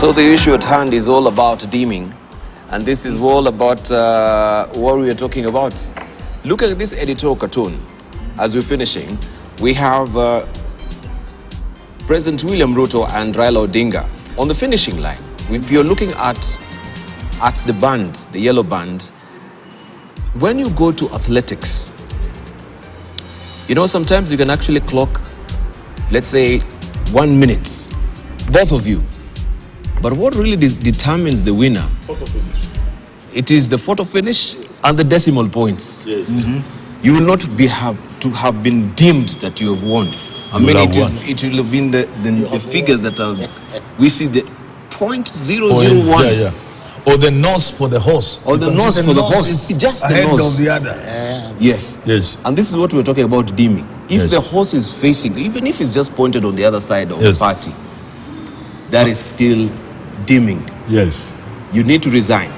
So the issue at hand is all about deeming, and this is all about what we are talking about. Look at this editorial cartoon. As we're finishing, we have President William Ruto and Raila Odinga on the finishing line. If you're looking at the band, the yellow band, when you go to athletics, you know, sometimes you can actually clock, let's say, 1 minute, both of you. But what really determines the winner? Photo finish. It is the photo finish and the decimal points. Yes. You will not have been deemed that you have won. I mean, it will have been the figures that are, we see the 0.001. Yeah. Or the nose for the horse. Or the nose for the horse. It's just the nose. Of the other. Yes. And this is what we're talking about deeming. If the horse is facing, even if it's just pointed on the other side of the party, that is still deeming. Yes. You need to resign.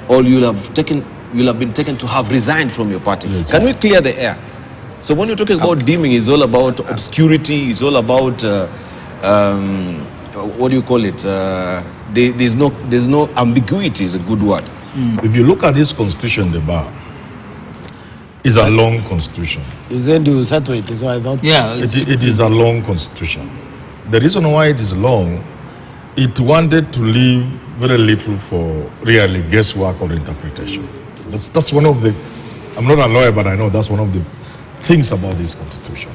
Or you'll have been taken to have resigned from your party. Yes. Can we clear the air? So when you're talking about deeming, it's all about obscurity, it's all about what do you call it? There's no ambiguity is a good word. If you look at this constitution, the bar is a long constitution. You said you settle it, so I thought. Yeah, It is a long constitution. The reason why it is long, it wanted to leave very little for really guesswork or interpretation. That's one of the, I'm not a lawyer, but I know that's one of the things about this constitution.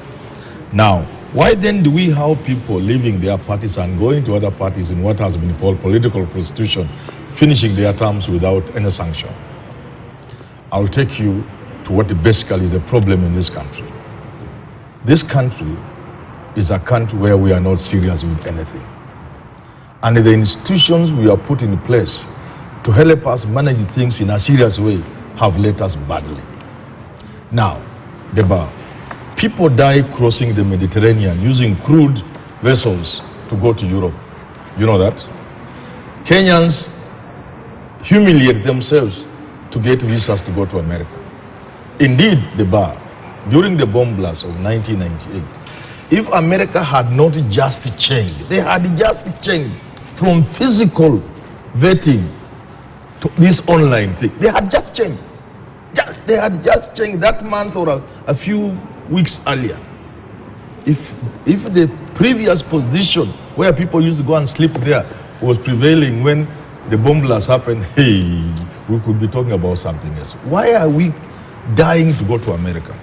Now, why then do we have people leaving their parties and going to other parties in what has been called political prostitution, finishing their terms without any sanction? I'll take you to what basically is the problem in this country. This country is a country where we are not serious with anything. And the institutions we are put in place to help us manage things in a serious way have let us badly. Now, Deba, people die crossing the Mediterranean using crude vessels to go to Europe. You know that? Kenyans humiliate themselves to get visas to go to America. Indeed, Deba, during the bomb blast of 1998, if America had not just changed, they had just changed from physical vetting to this online thing. They had just changed. They had just changed that month or a few weeks earlier. If the previous position where people used to go and sleep there was prevailing when the bomb blast happened, hey, we could be talking about something else. Why are we dying to go to America?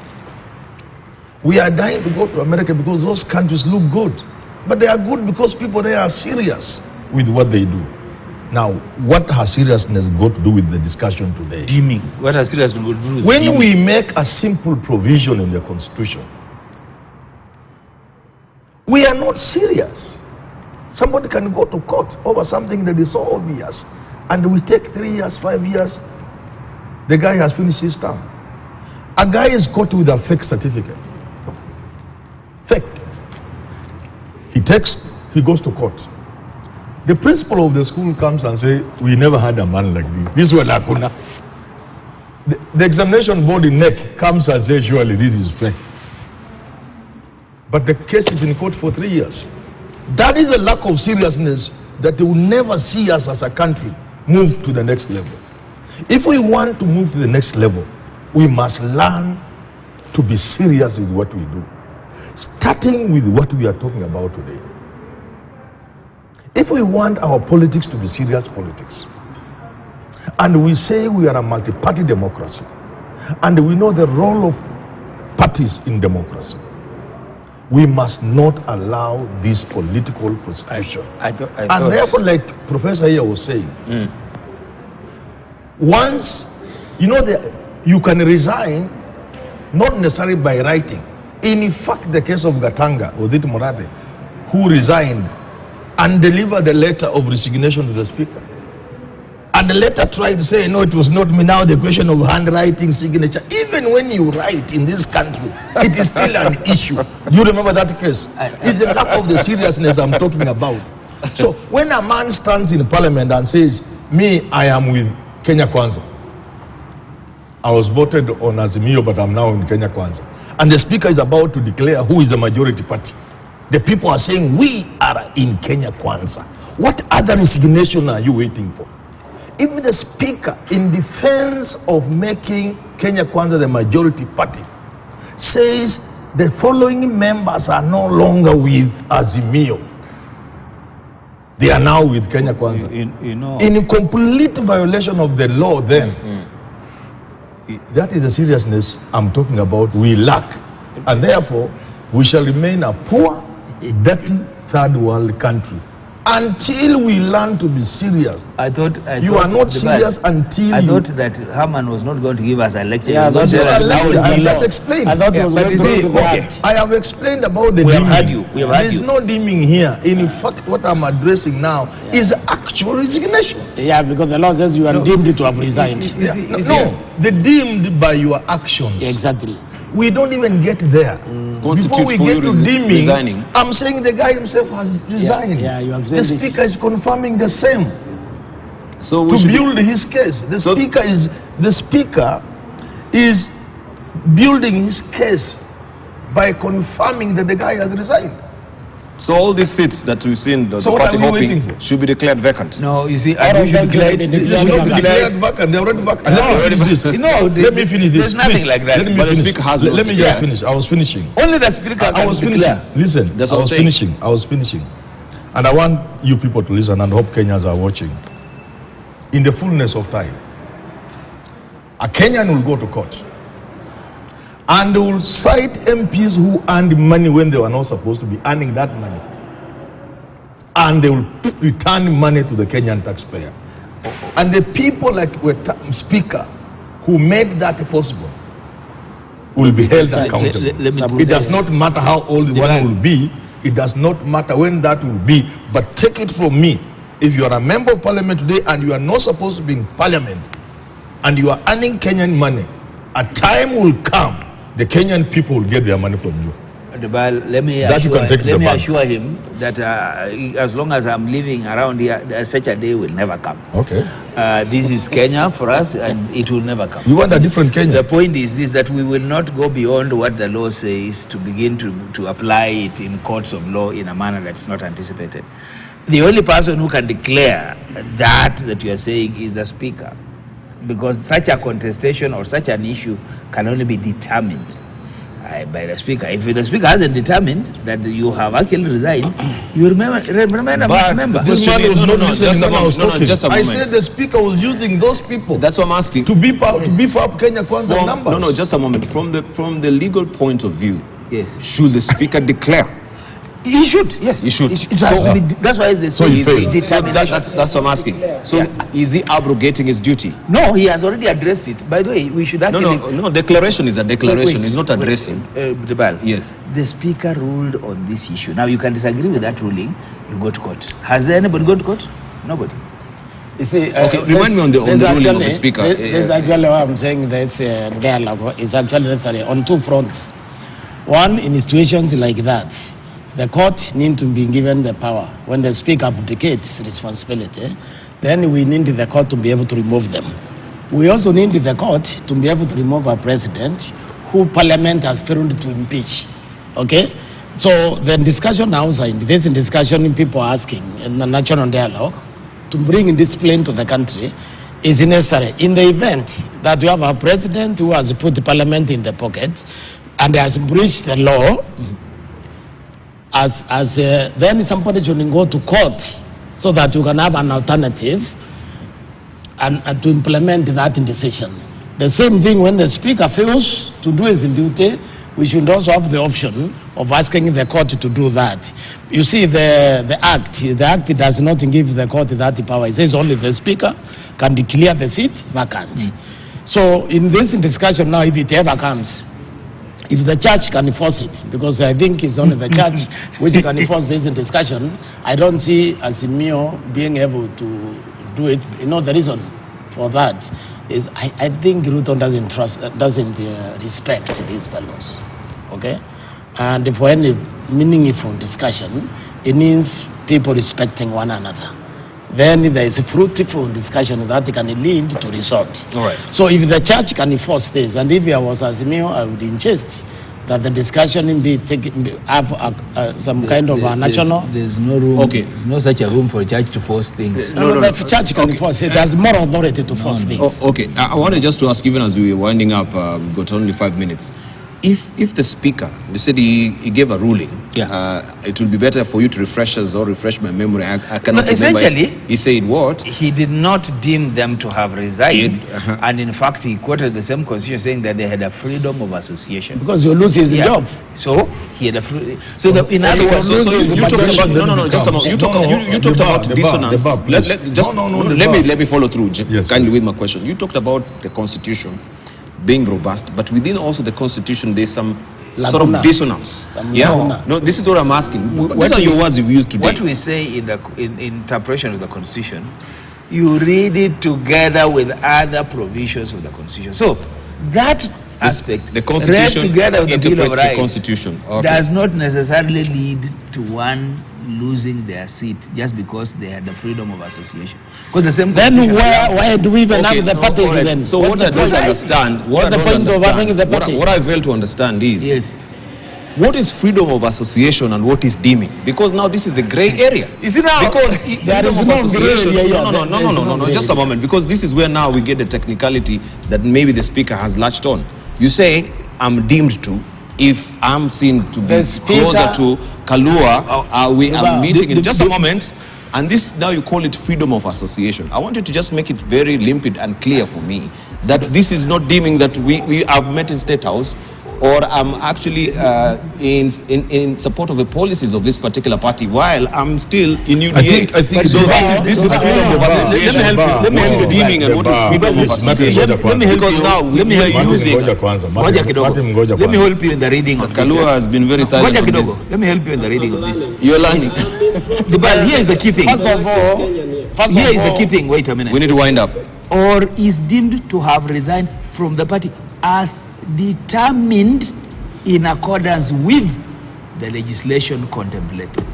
We are dying to go to America because those countries look good. But they are good because people there are serious with what they do. Now, what has seriousness got to do with the discussion today? deeming. What has seriousness to do with When deeming? we make a simple provision in the Constitution, we are not serious. Somebody can go to court over something that is so obvious, and we take 3 years, 5 years, the guy has finished his term. A guy is caught with a fake certificate. Fake. He goes to court. The principal of the school comes and says, we never had a man like this. This was Lakuna. The examination board in NEC comes and says, surely this is fake. But the case is in court for 3 years. That is a lack of seriousness that they will never see us as a country move to the next level. If we want to move to the next level, we must learn to be serious with what we do. Starting with what we are talking about today. If we want our politics to be serious politics, and we say we are a multi-party democracy, and we know the role of parties in democracy, we must not allow this political prostitution. I thought, and therefore, like Professor here was saying, once, you can resign, not necessarily by writing. In fact, the case of Gatanga, Odit Morade, who resigned and delivered the letter of resignation to the speaker. And the letter tried to say, no, it was not me. Now the question of handwriting, signature. Even when you write in this country, it is still an issue. You remember that case? It's the lack of the seriousness I'm talking about. So when a man stands in parliament and says, me, I am with Kenya Kwanza. I was voted on Azimio, but I'm now in Kenya Kwanza. And the speaker is about to declare who is the majority party. The people are saying, we are in Kenya Kwanza. What other resignation are you waiting for? If the speaker, in defense of making Kenya Kwanza the majority party, says the following members are no longer with Azimio, they are now with Kenya Kwanza, You know, in complete violation of the law, then that is the seriousness I'm talking about. We lack, and therefore we shall remain a poor, dirty third world country until we learn to be serious. I thought You are not serious until I you... thought that Herman was not going to give us a lecture. Yeah, He was that's going to what tell us how I to just deal. explained. I thought it was but going you to see, go to the okay. act. I have explained about the We have dimming. heard you. We have heard There's you. no dimming here. In fact, what I'm addressing now is actual resignation. Yeah, because the law says you are deemed to have resigned. You see, No, you see, the deemed by your actions. Exactly. We don't even get there. Before Constitute we for get you to dimming, resigning. I'm saying the guy himself has resigned. Yeah, you have The said it. speaker is confirming the same So we to should build his case. The speaker is building his case by confirming that the guy has resigned. so all these seats that we've seen, the So what party are we waiting hoping for? should be declared vacant. no, you see, All I of should them declare should it. be They declared should not be vacant. declared vacant. They're already vacant. No, Let me finish this. no, Let me finish this. there's nothing Please. like that. Let me But the finish. speaker has Let not me just declared. finish. I was finishing. Only the speaker I can was declare. finishing. Listen, That's I what was I'm saying. finishing. I was finishing. And I want you people to listen and hope Kenyans are watching. In the fullness of time, a Kenyan will go to court and will cite MPs who earned money when they were not supposed to be earning that money. And they will return money to the Kenyan taxpayer. And the people like Speaker who made that possible will be held accountable. Let me- It does not matter how old one will be. It does not matter when that will be. But take it from me. If you are a member of parliament today and you are not supposed to be in parliament and you are earning Kenyan money, a time will come the Kenyan people will get their money from you. Let me That you can take to the bank. assure him that as long as I'm living around here, such a day will never come. Okay. This is Kenya for us, and it will never come. You want a different Kenya? The point is this, that we will not go beyond what the law says to begin to apply it in courts of law in a manner that is not anticipated. The only person who can declare that you are saying is the speaker, because such a contestation or such an issue can only be determined by the speaker. If the speaker hasn't determined that you have actually resigned, you remember. This man was not listening when I was talking. just a I moment. said the speaker was using those people That's what I'm asking. to beef up Kenya Kwanza numbers. No, just a moment. From the legal point of view, Yes. should the speaker declare? He should. Yes, He should. It has to be. That's why they say he it's failed. determined. That's what I'm asking. So is he abrogating his duty? No, he has already addressed it. By the way, we should actually. No. Declaration is a declaration. Wait, It's not addressing. Debal. Yes. The speaker ruled on this issue. Now you can disagree with that ruling. You go to court. Has anybody gone to court? Nobody. You see, Okay, remind me on the ruling of the speaker. There's actually what I'm saying. This dialogue is actually necessary on two fronts. One, in situations like that, the court need to be given the power. When the speaker abdicates responsibility, then we need the court to be able to remove them. We also need the court to be able to remove a president who parliament has failed to impeach. Okay? So the discussion outside, this discussion people are asking in the national dialogue to bring discipline to the country is necessary. In the event that you have a president who has put the parliament in the pocket and has breached the law, then somebody should go to court so that you can have an alternative and to implement that decision. The same thing when the speaker fails to do his duty, we should also have the option of asking the court to do that. You see, the act does not give the court that power. It says only the speaker can declare the seat vacant. So in this discussion now, if it ever comes, if the church can enforce it, because I think it's only the church which can enforce this discussion, I don't see Azimio being able to do it. You know, the reason for that is I think Ruto doesn't respect these fellows. Okay? And for any meaningful discussion, it means people respecting one another. Then there is a fruitful discussion that can lead to result. All right. So if the church can enforce this, and if I was Azimio, I would insist that the discussion have some kind of a national. There's no room. Okay. There's no such a room for church to force things. No. The church can force it. There's more authority to force things. Okay, I wanted just to ask, even as we were winding up, we've got only 5 minutes. If the speaker, they said he gave a ruling, it will be better for you to refresh my memory. I cannot remember. Essentially, he said what? He did not deem them to have resigned, and in fact, he quoted the same constitution saying that they had a freedom of association. Because you lose his job. So he had a free. So in other words, you talked about just a moment. You talked about dissonance. Let me follow through kindly with my question. You talked about the constitution being robust, but within also the constitution there's some sort of dissonance. No, this is what I'm asking. What are your words you've used today? What we say in the interpretation of the constitution, you read it together with other provisions of the constitution. So that aspect, the constitution read together with the Bill of Rights, the constitution does not necessarily lead to one losing their seat just because they had the freedom of association. Because the same. Then why do we even have the parties then? So what I don't understand, what I fail to understand is, what is freedom of association and what is deeming? Because now this is the gray area. You see now, because there is no association. No, just a moment. Because this is where now we get the technicality that maybe the speaker has latched on. You say I'm deemed to. If I'm seen to be closer to Kalua, we are meeting in just a moment, and this now you call it freedom of association. I want you to just make it very limpid and clear for me that this is not deeming that we have met in State House, or I'm actually in support of the policies of this particular party while I'm still in UDA. I think so. This is freedom of association. Let me help you. What is deeming and what is freedom of association? Because now we are using. Let me help you in the reading of this. Kalua has been very silent on this. Let me help you in the reading of this. You're learning. But here is the key thing. First of all, here is the key thing. Wait a minute. We need to wind up. Or is deemed to have resigned from the party as determined in accordance with the legislation contemplated.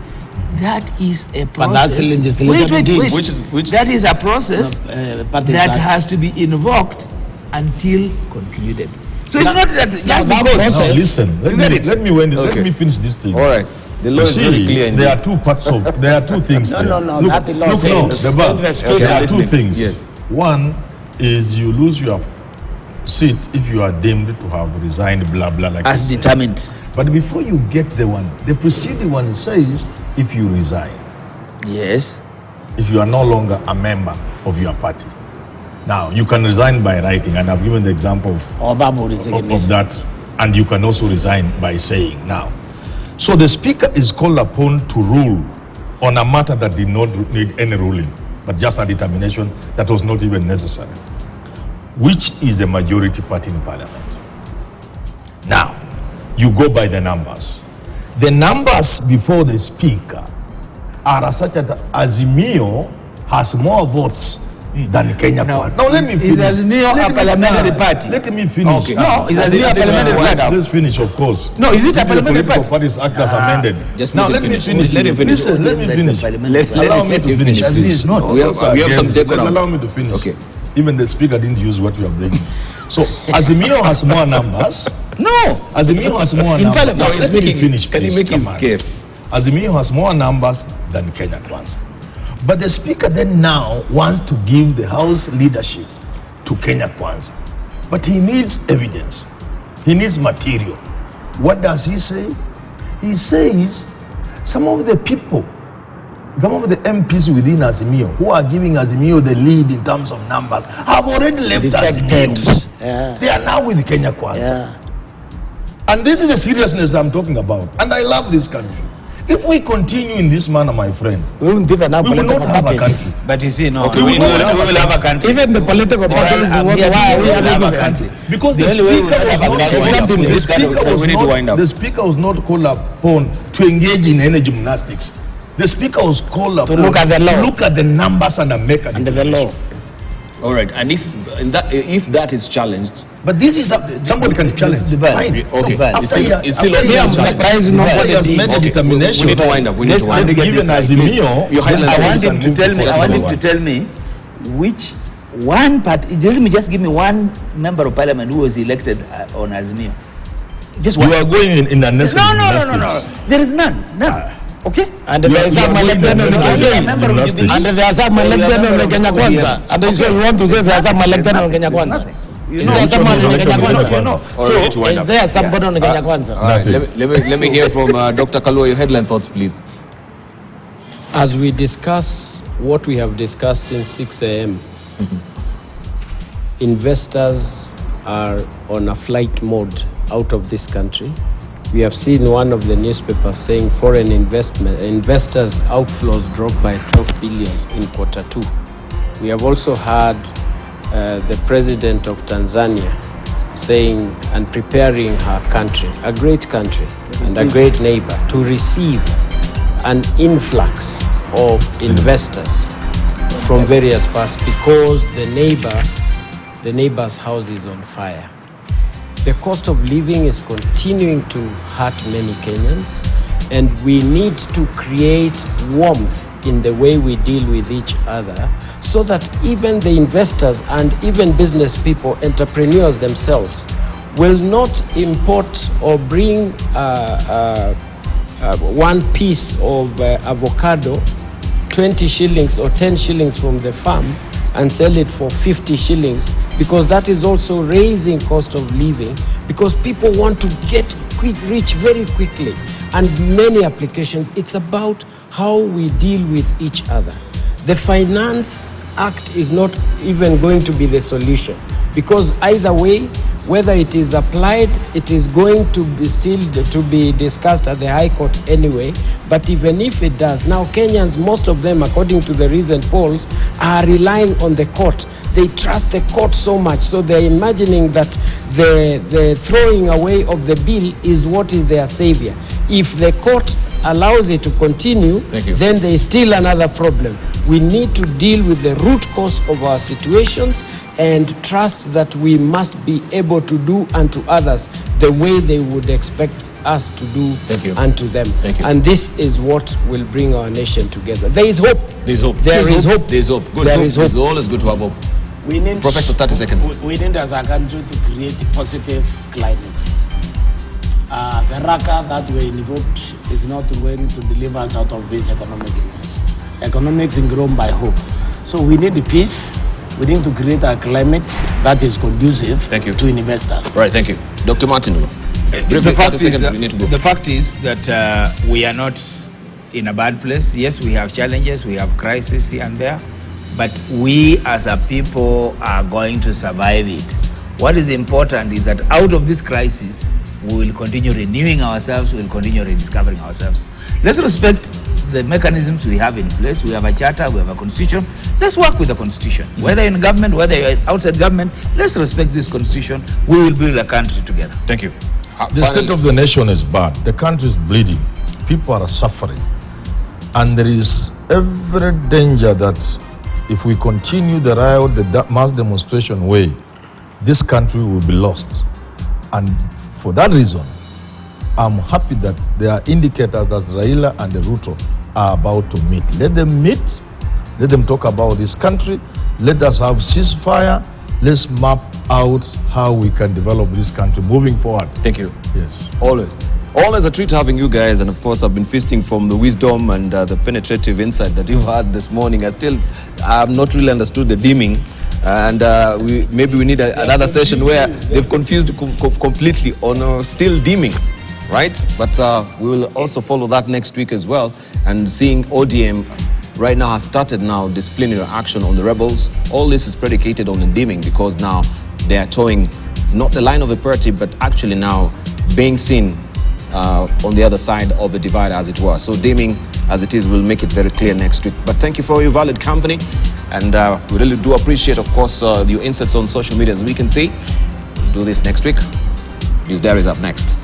That is a process. But that's the legislation. Wait. That is a process that has to be invoked until concluded. So it's not that just because. No, listen. Let me finish this thing. All right. The law is very clear. There are two parts of. There are two things. No. That the law says. There are two things. Yes. One is you lose your seat if you are deemed to have resigned, blah blah, like as determined. But before you get the preceding one says if you resign. Yes. If you are no longer a member of your party. Now you can resign by writing, and I've given the example of that, and you can also resign by saying now. So the speaker is called upon to rule on a matter that did not need any ruling, but just a determination that was not even necessary. Which is the majority party in parliament. Now, you go by the numbers. The numbers before the speaker are such that Azimio has more votes than Kenya. Now let me finish. Is Azimio a parliamentary party? Let me finish. Okay. No, is Azimio a parliamentary party? Let's finish, of course. No, is it a parliamentary party? Parties Act as amended. Now let me finish. Listen, let me finish. Allow me to finish. We have some decorum. Allow me to finish. Okay. Even the speaker didn't use what you are bringing. So Azimio has more numbers. No, Azimio has more numbers. No, let me finish, Can please. he make his case? Azimio has more numbers than Kenya Kwanza. But the speaker then now wants to give the House leadership to Kenya Kwanza. But he needs evidence. He needs material. What does he say? He says some of the people, some of the MPs within Azimio who are giving Azimio the lead in terms of numbers have already left Azimio. Yeah. They are now with Kenya Kwanza. Yeah. And this is the seriousness I'm talking about. And I love this country. If we continue in this manner, my friend, we will not have a country. But you see, no, Okay, we will have a country. Even the political parties we will have a country. Because The the speaker was not called upon to engage in any gymnastics. The speaker was called upon to look at the law, look at the numbers and make a under the law. All right, and if that is challenged, but this is somebody can challenge. Fine. Okay. It's still I'm surprised nobody has made a determination. We need to wind up. Given Azimio, I want him to tell me which one party. Let me just give me one member of parliament who was elected on Azimio. Just You what? are going in unnecessary No. gymnastics. There is none. Okay? And You there is are some going in Malekten on unnecessary Kenya. gymnastics. And there are some Malekten on Kenya Kwanza. And so you want to say there are some Malekten on Kenya Kwanza? Is there someone on Kenya Kwanza? So, is there somebody on Kenya Kwanza? all right, let me hear from Dr. Kalua, your headline thoughts, please. As we discuss what we have discussed since 6 a.m., investors are on a flight mode out of this country. We have seen one of the newspapers saying foreign investors outflows dropped by 12 billion in Q2. We have also had the president of Tanzania saying and preparing her country, a great country and a great neighbor, to receive an influx of investors from various parts because the neighbor's house is on fire. The cost of living is continuing to hurt many Kenyans, and we need to create warmth in the way we deal with each other so that even the investors and even business people, entrepreneurs themselves, will not import or bring one piece of avocado, 20 shillings or 10 shillings from the farm, and sell it for 50 shillings, because that is also raising cost of living, because people want to get rich very quickly. And many applications, it's about how we deal with each other. The Finance Act is not even going to be the solution, because either way, whether it is applied, it is going to be still to be discussed at the High Court anyway. But even if it does, now Kenyans, most of them, according to the recent polls, are relying on the court. They trust the court so much, so they're imagining that the throwing away of the bill is what is their savior. If the court allows it to continue, then there is still another problem. We need to deal with the root cause of our situations and trust that we must be able to do unto others the way they would expect us to do unto them. And this is what will bring our nation together. There is hope. There's hope. There is hope. There's hope. Good There hope. is hope. It's always good to have hope. We need, Professor, 30 seconds. We need as a country to create a positive climate. The raka that we invoked is not going to deliver us out of this economic illness. Economics is grown by hope. So we need the peace. We need to create a climate that is conducive to investors. Right, thank you. Dr. Martin. The fact is that we are not in a bad place. Yes, we have challenges, we have crises here and there, but we as a people are going to survive it. What is important is that out of this crisis, we will continue renewing ourselves, we will continue rediscovering ourselves. Let's respect the mechanisms we have in place. We have a charter, we have a constitution. Let's work with the constitution. Whether in government, whether you're outside government, let's respect this constitution. We will build a country together. Thank you. The state of the nation is bad. The country is bleeding. People are suffering. And there is every danger that if we continue the riot, the mass demonstration way, this country will be lost. And for that reason, I'm happy that there are indicators that Raila and the Ruto are about to meet. Let them meet. Let them talk about this country. Let us have ceasefire. Let's map out how we can develop this country moving forward. Thank you. Yes. Always. Always a treat having you guys, and of course I've been feasting from the wisdom and the penetrative insight that you've had this morning. I've not really understood the dimming, and maybe we need another session where they've confused completely on still dimming, right? But we will also follow that next week as well, and seeing ODM right now has started now disciplinary action on the rebels. All this is predicated on the dimming, because now they are towing not the line of the party, but actually now being seen on the other side of the divide, as it were. So dimming as it is, we'll make it very clear next week. But thank you for your valid company, and we really do appreciate, of course, your insights on social media. As we can see, we'll do this next week. News Diary is up next.